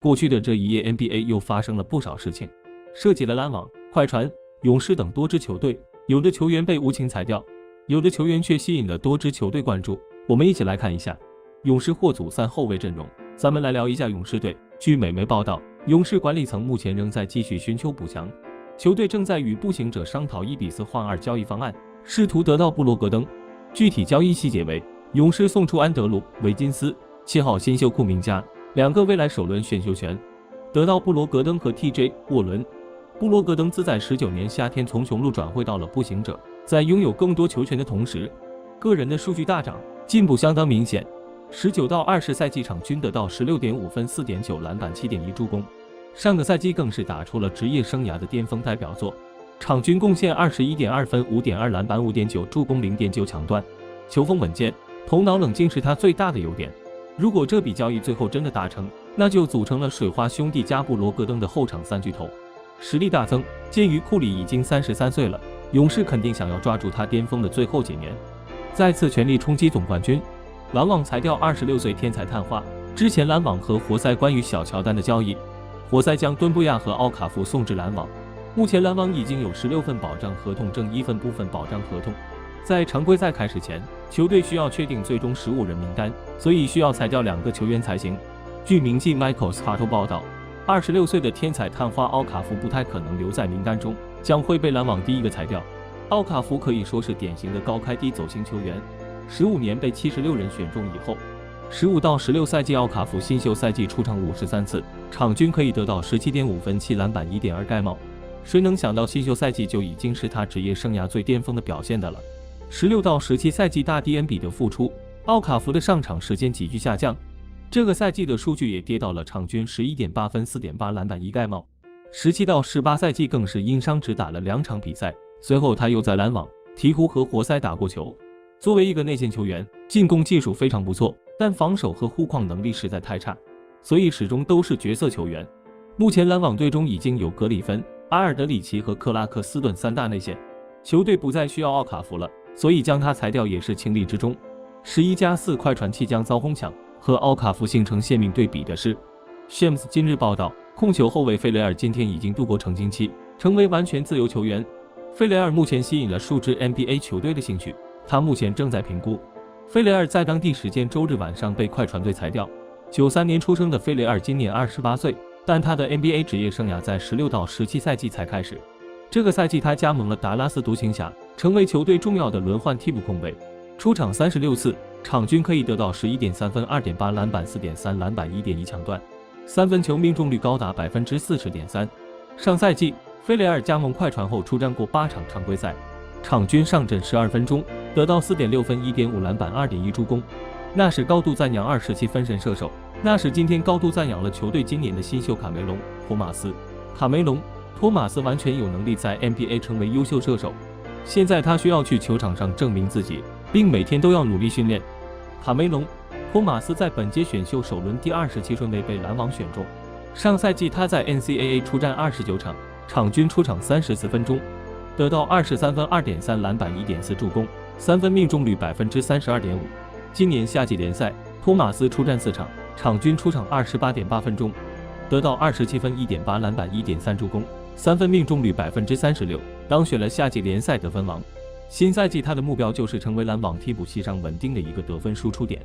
过去的这一夜 NBA 又发生了不少事情，涉及了篮网、快船、勇士等多支球队，有的球员被无情裁掉，有的球员却吸引了多支球队关注。我们一起来看一下勇士获组3后卫阵容。咱们来聊一下勇士队。据美媒报道，勇士管理层目前仍在继续寻求补强，球队正在与步行者商讨1比4换2交易方案，试图得到布罗格登。具体交易细节为：勇士送出安德鲁·维金斯7号新秀库明加2个未来首轮选秀权，得到布罗格登和 TJ 沃伦。布罗格登自在19年夏天从雄鹿转会到了步行者，在拥有更多球权的同时，个人的数据大涨，进步相当明显。19到20赛季场均得到 16.5 分、4.9篮板、7.1助攻，上个赛季更是打出了职业生涯的巅峰代表作，场均贡献 21.2 分、5.2篮板、5.9助攻、0.9抢断，球风稳健，头脑冷静是他最大的优点。如果这笔交易最后真的达成，那就组成了水花兄弟加布罗格登的后场3巨头，实力大增。鉴于库里已经33岁了，勇士肯定想要抓住他巅峰的最后几年，再次全力冲击总冠军。篮网裁掉26岁天才探花。之前篮网和活塞关于小乔丹的交易，活塞将敦布亚和奥卡福送至篮网。目前篮网已经有16份保障合同，正1份部分保障合同。在常规赛开始前，球队需要确定最终15人名单，所以需要裁掉2个球员才行。据名记 Michael Scott 报道，26岁的天才探花奥卡福不太可能留在名单中，将会被篮网第一个裁掉。奥卡福可以说是典型的高开低走型球员，15年被76人选中以后，15到16赛季奥卡福新秀赛季出场53次，场均可以得到 17.5 分、7篮板、1.2盖帽。谁能想到新秀赛季就已经是他职业生涯最巅峰的表现的了。16到17赛季大低恩比的复出，奥卡福的上场时间急剧下降，这个赛季的数据也跌到了场均 11.8 分、4.8篮板、1盖帽。17到18赛季更是因伤只打了2场比赛，随后他又在篮网、鹈鹕和活塞打过球。作为一个内线球员，进攻技术非常不错，但防守和护框能力实在太差，所以始终都是角色球员。目前篮网队中已经有格里芬、阿尔德里奇和克拉克斯顿3大内线，球队不再需要奥卡福了，所以将他裁掉也是情理之中。11+4快船即将遭哄抢，和奥卡福形成鲜明对比的是 Shams 今日报道，控球后卫费雷尔今天已经度过成精期，成为完全自由球员。费雷尔目前吸引了数支 NBA 球队的兴趣，他目前正在评估。费雷尔在当地时间周日晚上被快船队裁掉。93年出生的费雷尔今年28岁，但他的 NBA 职业生涯在16到17赛季才开始。这个赛季他加盟了达拉斯独行侠，成为球队重要的轮换替补控卫，出场36次，场均可以得到 11.3 分、2.8篮板、4.3篮板、1.1抢断，三分球命中率高达 40.3%。上赛季费雷尔加盟快船后出战过8场常规赛，场均上阵12分钟，得到 4.6 分、1.5篮板、2.1助攻。那是高度赞扬27分身射手。那是今天高度赞扬了球队今年的新秀卡梅隆·托马斯。托马斯完全有能力在 NBA 成为优秀射手，现在他需要去球场上证明自己，并每天都要努力训练。卡梅隆·托马斯在本届选秀首轮第27顺位被篮网选中。上赛季他在 NCAA 出战29场，场均出场34分钟，得到23分、2.3篮板、1.4助攻，三分命中率 32.5%。今年夏季联赛，托马斯出战4场，场均出场28.8分钟，得到27分、1.8篮板、1.3助攻，三分命中率 36%，当选了夏季联赛得分王。新赛季他的目标就是成为篮网替补席上稳定的一个得分输出点。